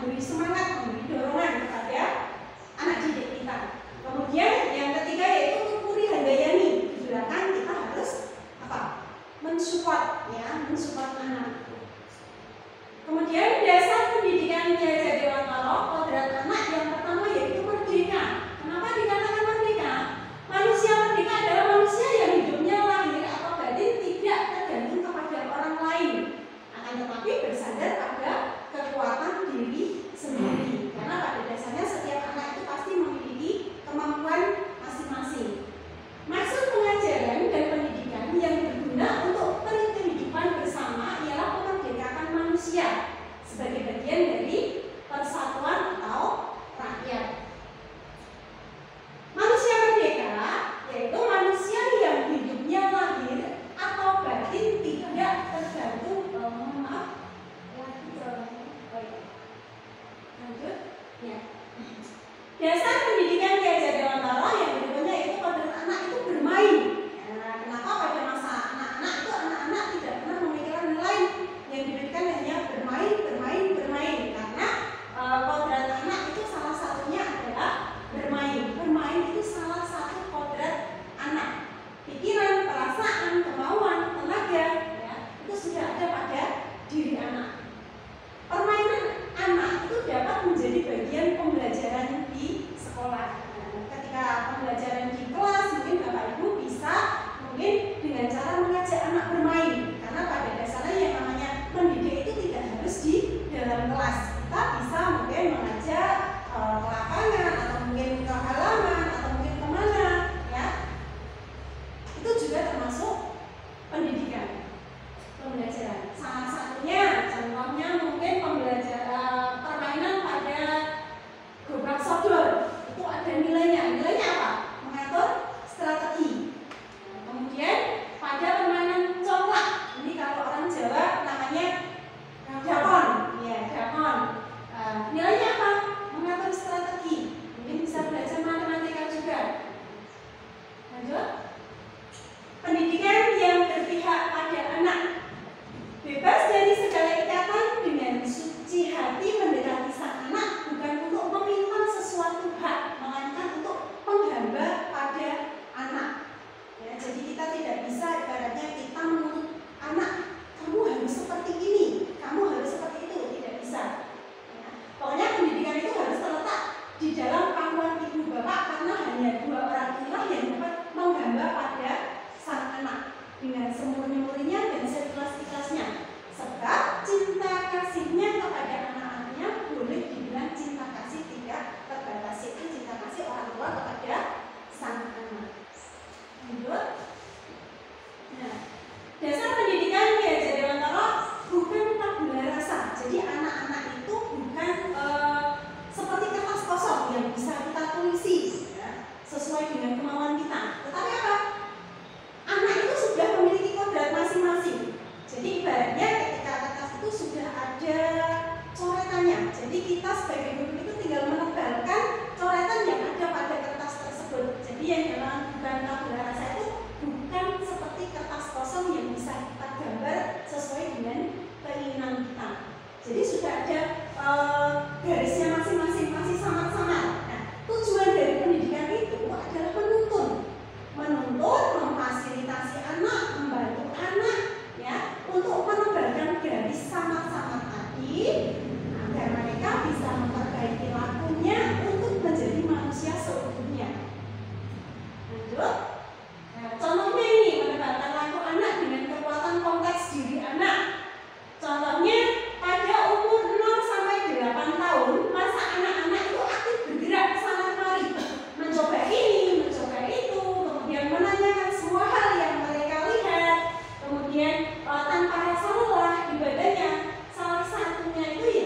memberi semangat, memberi dorongan kepada anak didik kita. Kemudian yang ketiga yaitu Tukuri Handayani. Di belakang kita harus apa? Mensupport, ya, mensupport anak. Kemudian dasar pendidikan Ki Hajar Dewantara, kodrat anak yang pertama yaitu merdeka. Kenapa dikatakan merdeka? Manusia merdeka adalah manusia yang hidupnya lahir atau batin tidak tergantung kepada orang lain, akan tetapi bersandar pada kekuatan diri sendiri. Karena pada dasarnya setiap anak itu pasti memiliki kemampuan masing-masing. Maksud pengajaran dan pendidikan yang berguna untuk kehidupan bersama ialah memerdekakan manusia sebagai bagian dari persatuan atau rakyat. Manusia merdeka yaitu manusia yang hidupnya lahir atau batin tidak tergantung. Lanjut, ya. Dasar pendidikan Ki Hajar Dewantara yang berikutnya yaitu kodrat anak itu bermain. Nah, kenapa pada masa anak-anak itu anak-anak tidak pernah memikirkan hal lain, yang diberikan hanya bermain. Karena kodrat anak itu salah satunya adalah bermain. Bermain itu salah satu kodrat anak. Pikiran, perasaan, kemauan, tenaga, ya, itu sudah ada pada diri anak. Permainan anak itu dapat menjadi bagian pembelajaran di sekolah. Nah, ketika pembelajaran di kelas, mungkin Bapak Ibu bisa dengan cara mengajak anak bermain. Karena pada dasarnya yang namanya mendidik itu tidak harus di dalam kelas. Kita bisa mungkin mengajak ke lapangan atau mungkin ke halaman atau mungkin kemana, ya. Itu juga termasuk pendidikan, pembelajaran. Salah satunya, contohnya mungkin pembelajaran permainan pada gobak sodor. Itu ada nilainya. Nilainya apa? Mengatur strategi. Kemudian pada permainan congklak, ini kalau orang Jawa namanya dakon, ya, dakon. Nilainya apa? Mengatur strategi. Mungkin bisa belajar matematika juga. Lanjut. Pendidikan yang berpihak pada anak. Bebas dari segala ikatan, dengan suci hati mendekati sang anak, bukan untuk meminta sesuatu hak, melainkan untuk menghamba pada anak. Ya, jadi kita tidak bisa ibaratnya kita menuntut anak, kamu harus seperti ini, kamu harus seperti itu, tidak bisa. Ya, pokoknya pendidikan itu harus terletak di dalam pangkuan ibu bapak, karena hanya dua orang inilah yang dapat menghamba pada sang anak dengan semurni-murninya dan seikhlas-ikhlasnya. Sebab cinta kasihnya kepada anak-anaknya boleh dibilang cinta kasih tidak terbatas, itu cinta kasih orang tua kepada sang anak. Lanjut. Nah, dasar pendidikan Ki Hajar Dewantara bukan tabula rasa. Jadi anak-anak itu bukan seperti kertas kosong yang bisa kita tulisi, ya, sesuai dengan kemauan kita. Tetapi apa? Anak itu sudah memiliki kodrat masing-masing. Jadi ibaratnya ketika kertas itu sudah ada coretannya. Jadi kita sebagai guru itu tinggal menebalkan coretan yang ada pada kertas tersebut. Jadi yang bukan tabula rasa itu bukan seperti kertas kosong yang bisa kita gambar sesuai dengan keinginan kita. Jadi sudah ada garisnya masing-masing, masih samar-samar. Nah, tujuan dari pendidikan itu adalah menuntun, memfasilitasi anak, membantu anak, ya, untuk menebalkan garis samar-samar tadi agar mereka bisa memperbaiki lakunya untuk menjadi manusia seutuhnya. Lanjut. Nah, contohnya ini menebalkan laku anak dengan kekuatan kompleks diri anak. Contohnya pada umur 0 sampai 8 tahun, masa anak-anak itu aktif bergerak sana kemari, mencoba ini, mencoba itu, kemudian menanyakan semua hal yang mereka lihat, kemudian tanpa rasa lelah ibadahnya. Salah satunya itu ya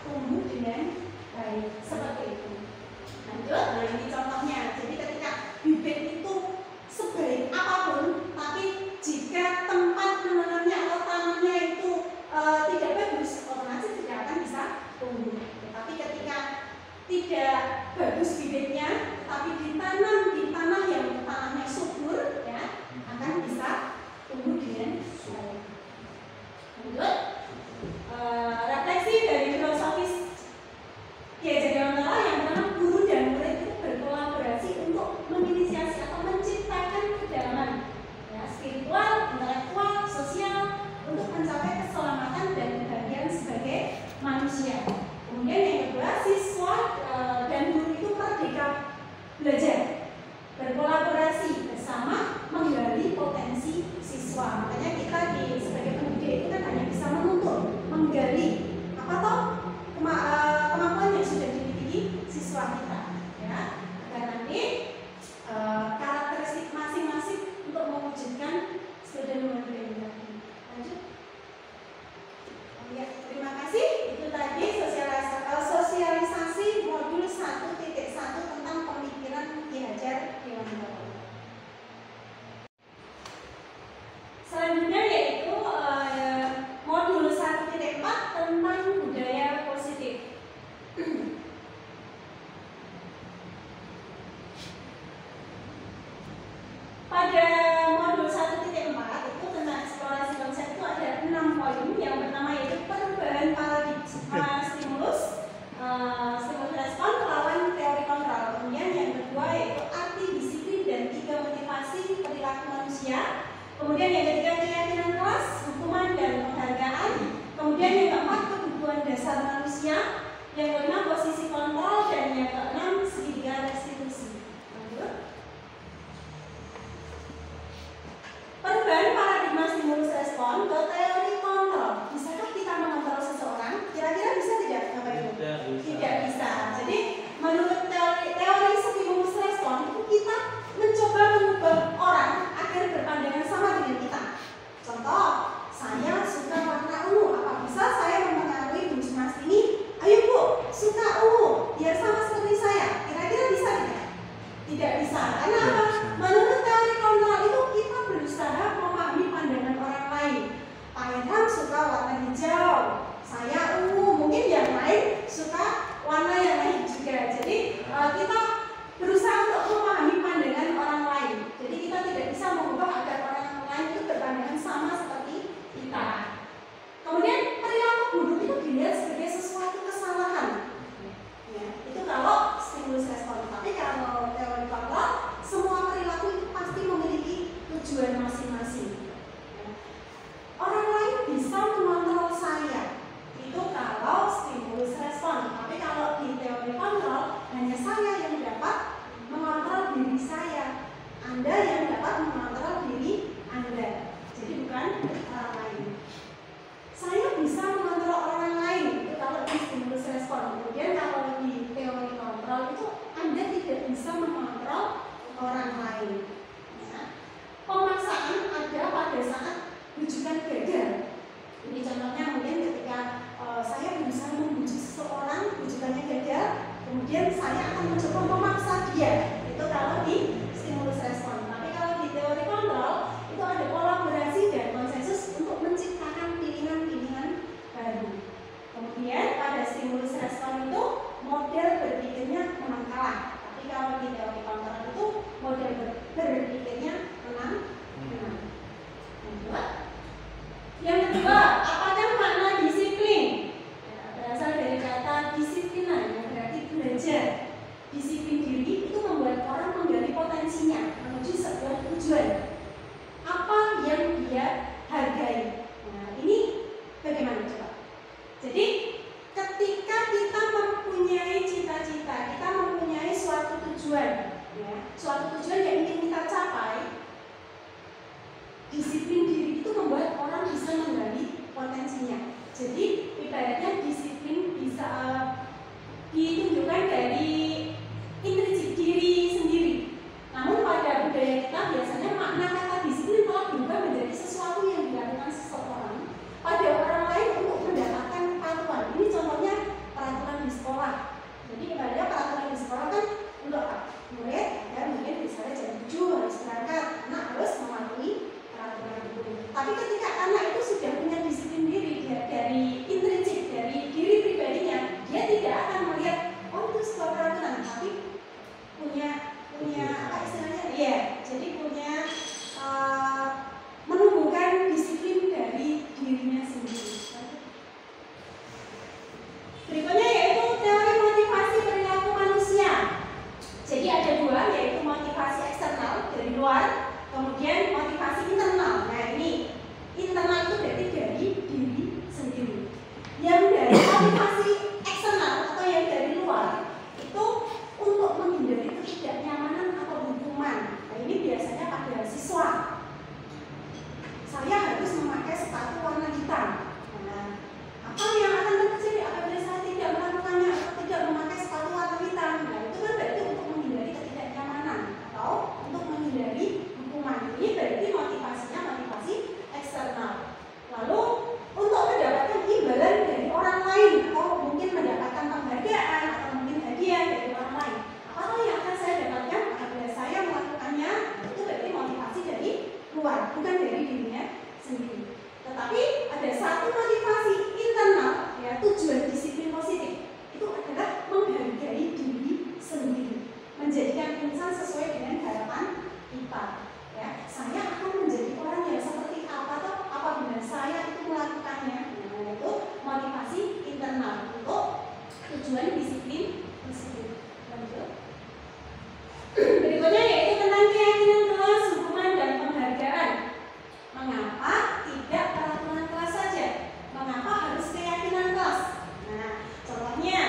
tumbuh dengan baik. Seperti itu. Lanjut, nah ini contohnya. Jadi ketika bibit itu sebaik apapun, tapi jika tempat menanamnya atau tanamnya itu tidak bagus, otomatis tidak akan bisa tumbuh. Tapi ketika tidak bagus bibitnya, tapi ditanam di tanah yang tanahnya subur, ya, akan bisa tumbuh dengan baik. Lanjut, refleksi dari filosofis Ki Hajar Dewantara yang pertama, guru dan murid itu berkolaborasi untuk menginisiasi atau menciptakan kedalaman, ya, spiritual, intelektual, sosial untuk mencapai keselamatan dan kebahagiaan sebagai manusia. Kemudian yang kedua, siswa dan guru itu merdeka belajar, berkolaborasi bersama menggali potensi siswa. Makanya kita sebagai pendidik itu kan hanya bisa menuntut, menggali apa toh kemampuan yang sudah dimiliki siswa kita, ya, agar nanti karakteristik masing-masing untuk mewujudkan studi modern tadi. Lanjut. Ya, terima kasih. Itu tadi sosialisasi modul 1.1 tentang pemikiran Ki Hajar Dewantara. Selanjutnya yaitu modul 1.4 tentang budaya positif. Pada modul 1.4 itu tentang eksplorasi konsep itu ada 6 poin. Yang pertama yaitu perubahan paradigma stimulus respon melawan teori kontrol. Kemudian yang kedua yaitu arti disiplin dan 3 motivasi perilaku manusia. Kemudian yang ketiga keyakinan kelas, hukuman dan penghargaan. Kemudian yang keempat kebutuhan dasar manusia. Yang kelima posisi kontrol dan yang keenam segitiga restitusi. Lanjut. Perubahan paradigma stimulus respon ke teori kontrol. Bisakah kita mengontrol seseorang? Kira-kira bisa tidak, Bapak Ibu? Tidak bisa. Jadi menurut teori stimulus respon itu kita mencoba mengubah orang agar berpandangan sama dengan kita. Contoh, saya suka warna ungu. Apa bisa saya mempengaruhi Bu Mas ini? Ayo Bu, suka ungu, biar sama seperti saya. Kira-kira bisa tidak? Tidak bisa. Karena apa? Menurut teori kontrol itu kita berusaha memahami pandangan orang lain. Pak Ilham suka warna hijau, saya ungu, mungkin yang lain suka warna yang lain juga. Jadi kita berusaha untuk memahami pandangan orang lain. Jadi kita tidak bisa mengubah agar orang lain itu berpandangan sama seperti kita. Kemudian perilaku buruk itu dilihat sebagai sesuatu kesalahan. Ya, itu kalau stimulus respon. Tapi kalau teori kontrol, semua perilaku itu pasti memiliki tujuan masing-masing. Ya. Orang lain bisa mengontrol saya. Itu kalau stimulus respon. Tapi kalau di teori kontrol, hanya saya yang dapat mengontrol diri saya. Anda yang dapat mengontrol diri Anda. Jadi bukan orang lain. Saya bisa mengontrol orang lain, itu kalau di stimulus respon. Kemudian kalau di teori kontrol itu Anda tidak bisa mengontrol orang lain. Ya. Pemaksaan ada pada saat rujukan gagal. Ini contohnya mungkin ketika saya berusaha membujuk seseorang, rujukannya gagal, kemudian saya akan mencoba memaksa dia. Itu kalau di stimulus respon. Tapi kalau di teori kontrol itu ada kolaborasi dan konsensus untuk menciptakan pilihan-pilihan baru. Kemudian pada stimulus respon itu model berpikirnya menang kalah. Tapi kalau di teori kontrol itu model berpikirnya menang. Yang kedua, apakah makna disiplin? Ya, berasal dari kata disiplina yang berarti belajar. Disiplin disiplin tersebut. Lanjut. Berikutnya yaitu tentang keyakinan kelas, hukuman, dan penghargaan. Mengapa tidak peraturan kelas saja? Mengapa harus keyakinan kelas? Nah, contohnya,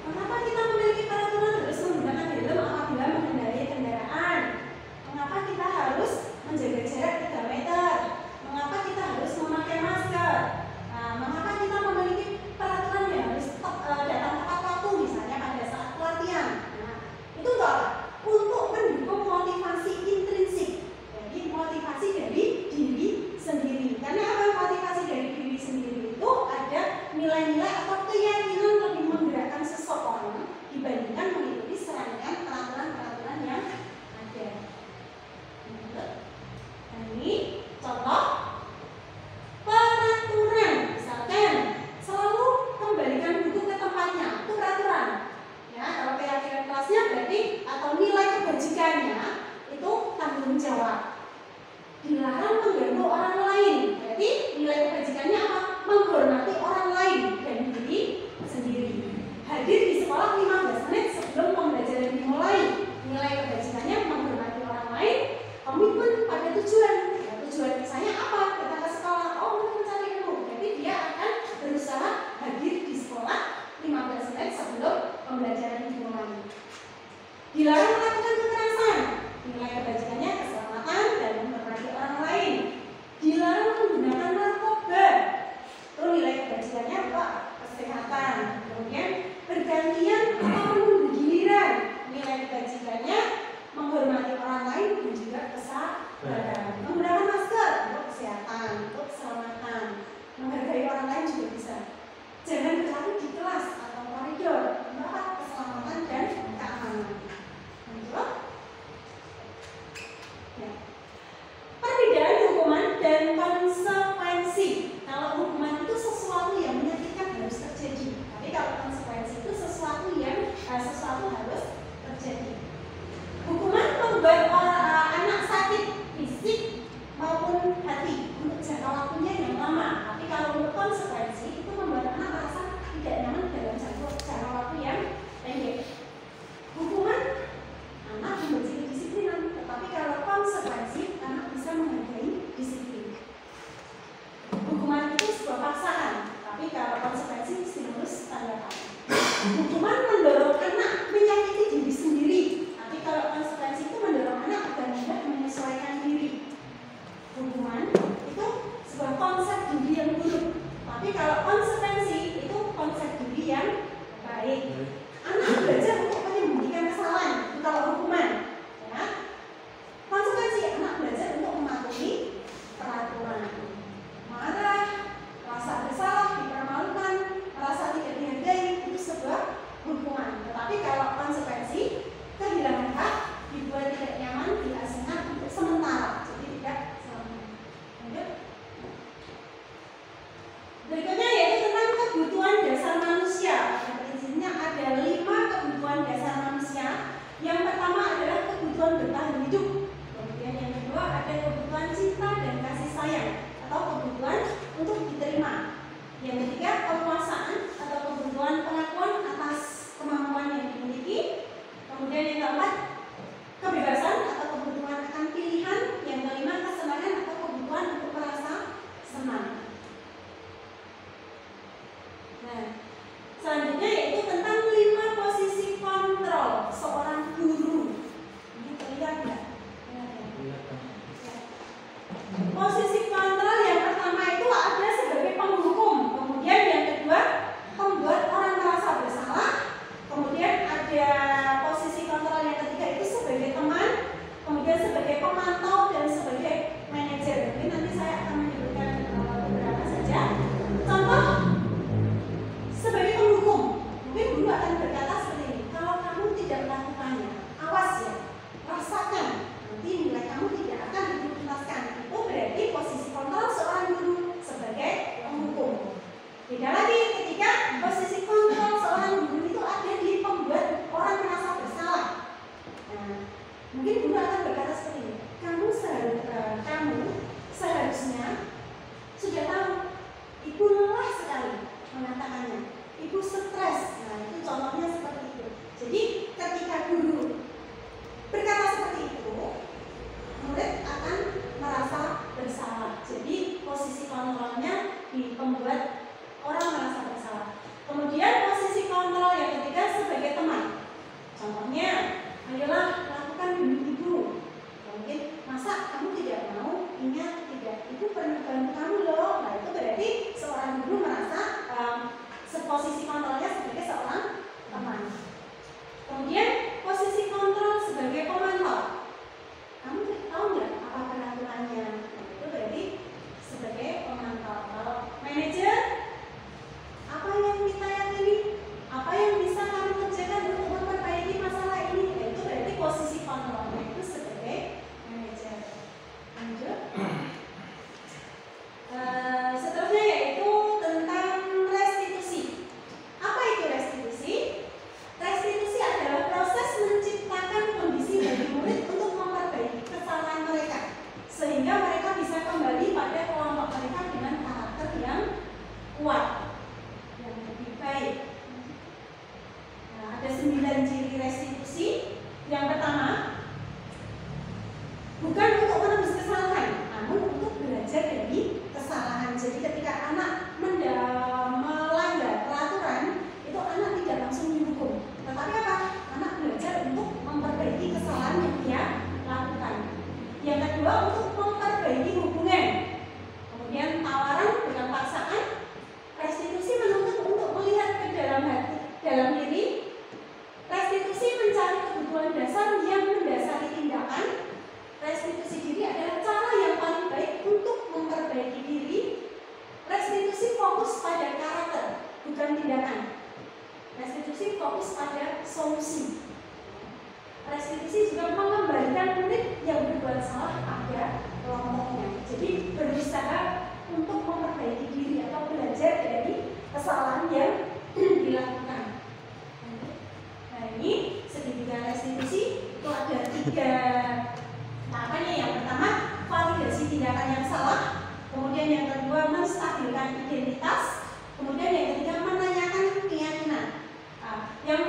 mengapa kita memiliki peraturan harus menggunakan helm apabila mengendarai kendaraan? Mengapa kita harus menjaga jarak 3 meter? Mengapa kita harus memakai masker? Nah, mengapa kita memiliki peraturan yang harus datang tepat waktu, misalnya pada saat pelatihan? Nah, itu untuk apa? Untuk mendukung motivasi intrinsik. Jadi motivasi dari diri sendiri. Karena apa motivasi dari diri sendiri itu ada nilai-nilai atau keyakinan lebih menggerakkan seseorang dibandingkan mengikuti serangkaian peraturan-peraturan yang ada. Nah, ini contoh peraturan. Misalkan selalu kembalikan buku ke tempatnya, itu peraturan. Ya, kalau keyakinan kelasnya berarti atau nilai kebajikannya itu tanggung jawab. Dilarang mengganggu orang lain. Berarti nilai kebajikannya apa? Menghormati orang lain dan diri sendiri. Hadir di sekolah 15 menit sebelum pembelajaran dimulai. Nilai kebajikannya menghormati orang lain. Komitmen pada tujuan. Ya, tujuan saya apa? Kita ke sekolah. Oh, untuk mencari ilmu. Jadi dia akan berusaha hadir di sekolah 15 menit sebelum pembelajaran dimulai. Dilarang melakukan kekerasan. Nilai kebajikannya keselamatan dan menghormati orang lain. Dilarang menggunakan narkoba. Itu nilai kebajikannya apa? Kesehatan. Kemudian bergantian atau menunggu giliran. Nilai kebajikannya menghormati orang lain dan juga kesabaran. Menggunakan masker untuk kesehatan, untuk keselamatan. Menghargai orang lain juga bisa. Jangan berlaku di kelas atau koridor. Untuk keselamatan dan keamanan. Lanjut. Ya. Perbedaan hukuman dan konsekuensi. Kalau hukuman itu sesuatu yang menyakitkan harus terjadi, tapi kalau konsekuensi itu sesuatu harus terjadi. Hukuman membuat anak sakit fisik maupun hati untuk jangka waktunya yang lama, tapi kalau untuk konsekuensi itu membuat anak merasa tidak nyaman dalam jangka waktu yang pendek. Hukuman anak membenci kedisiplinan, tetapi kalau konsekuensi anak bisa menghargai disiplin. Hukuman itu sebuah paksaan, tapi kalau konsekuensi stimulus tanggapan. Hukuman mendorong anak menyakiti diri sendiri, tapi kalau konsekuensi itu mendorong anak agar mudah menyesuaikan diri. Hukuman itu sebuah konsep diri yang buruk, tapi kalau konsekuensi itu konsep diri yang baik. Anak belajar untuk menyembunyikan kesalahan, itu kalau hukuman. Ya. Konsekuensi anak belajar untuk mematuhi peraturan. Marah, merasa bersalah, dipermalukan, merasa tidak dihargai, itu sebuah hukuman. 9 ciri restitusi. Yang pertama, bukan untuk menembus kesalahan, namun untuk belajar dari kesalahan. Jadi ketika anak melanggar peraturan, itu anak tidak langsung dihukum, tetapi apa? Anak belajar untuk memperbaiki kesalahan yang dia lakukan. Yang kedua, untuk memperbaiki hubungan. Kemudian tawaran dengan paksaan. Restitusi menuntut untuk melihat ke dalam hati, dalam diri. Restitusi mencari kebutuhan dasar yang mendasari tindakan. Restitusi diri adalah cara yang paling baik untuk memperbaiki diri. Restitusi fokus pada karakter, bukan tindakan. Restitusi fokus pada solusi. Restitusi juga mengembalikan murid yang berbuat salah pada kelompoknya. Jadi berusaha untuk memperbaiki diri atau belajar dari kesalahan yang dilakukan. Nah, ini segitiga restitusi itu ada 3 tahapannya. Yang pertama, validasi tindakan yang salah. Kemudian yang kedua, menstabilkan identitas. Kemudian yang ketiga, menanyakan keyakinan. Yang